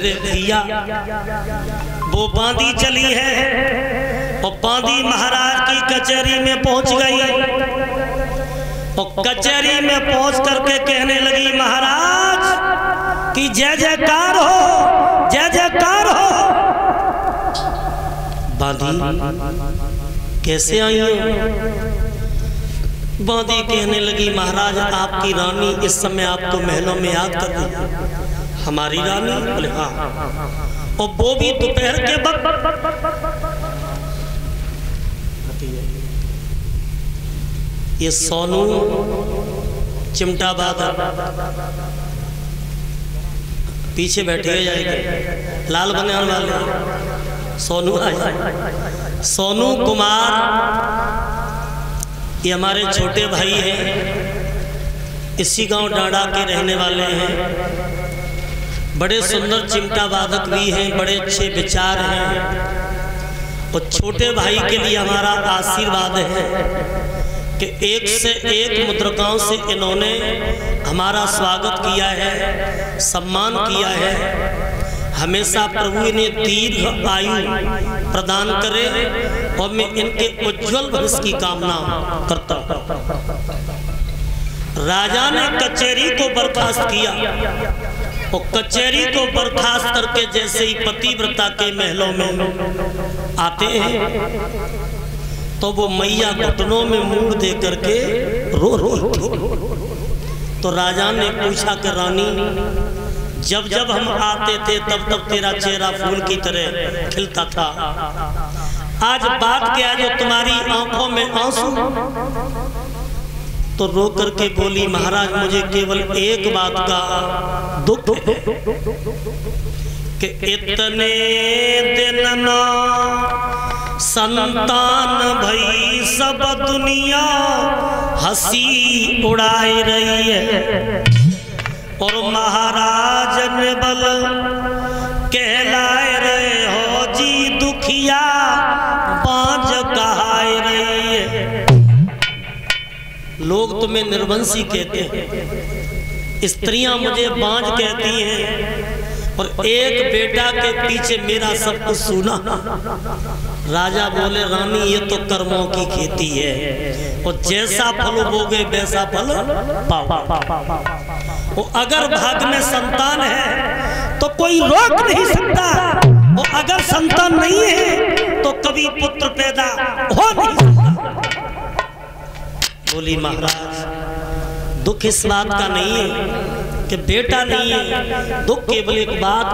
मेरे भैया वो बांदी चली है और बांदी महाराज की कचहरी में पहुंच गई और कचहरी में पहुंच करके कहने लगी महाराज कि जय जयकार हो, जय जयकार हो। बांदी कैसे आई हो? बांदी कहने लगी महाराज आपकी रानी इस समय आपको महलों में याद कर रही। हमारी रानी? बोले हाँ। और वो भी दोपहर के वक्त। ये सोनू चिमटा बादल पीछे बैठे जाएंगे, लाल बनियान वाले सोनू आए। सोनू कुमार ये हमारे छोटे भाई हैं, इसी गांव डांडा के रहने वाले हैं। बड़े सुंदर चिमटा वादक भी हैं, बड़े अच्छे विचार हैं। और छोटे भाई के लिए हमारा आशीर्वाद है कि एक से एक मुद्रिकाओं से इन्होंने हमारा स्वागत किया है, सम्मान किया है। हमेशा प्रभु इन्हें दीर्घ आयु प्रदान करे और मैं इनके उज्जवल भविष्य की कामना करता हूँ। राजा ने कचहरी को बर्खास्त किया और कचहरी को बर्खास्त करके जैसे ही पतिव्रता के महलों में आते हैं तो वो मैया घुटनों में मुंह दे करके रो रही। तो राजा ने पूछा कि रानी जब जब हम आते थे तब तब तेरा चेहरा फूल की तरह खिलता था, आज बात क्या है जो तुम्हारी आंखों में आंसू? तो रो करके बोली महाराज मुझे केवल एक बात का दुख है कि इतने दिन ना संतान भई सब दुनिया हंसी उड़ाए रही है और महाराज ने बल कहलाए रहे हो जी दुखिया बांझ कहाए रही है। लोग तुम्हें निर्वंशी कहते हैं, स्त्रियां मुझे बांझ कहती हैं और एक बेटा के पीछे मेरा सब कुछ सुना। राजा बोले रानी ये तो कर्मों की खेती है और जैसा फल बोगे वैसा फल पाओ। और अगर भाग में संतान है तो कोई रोक नहीं सकता और अगर संतान नहीं है तो कभी पुत्र पैदा हो नहीं सकता। बोली महाराज दुख इस बात का नहीं है कि बेटा नहीं है, दुख केवल एक बात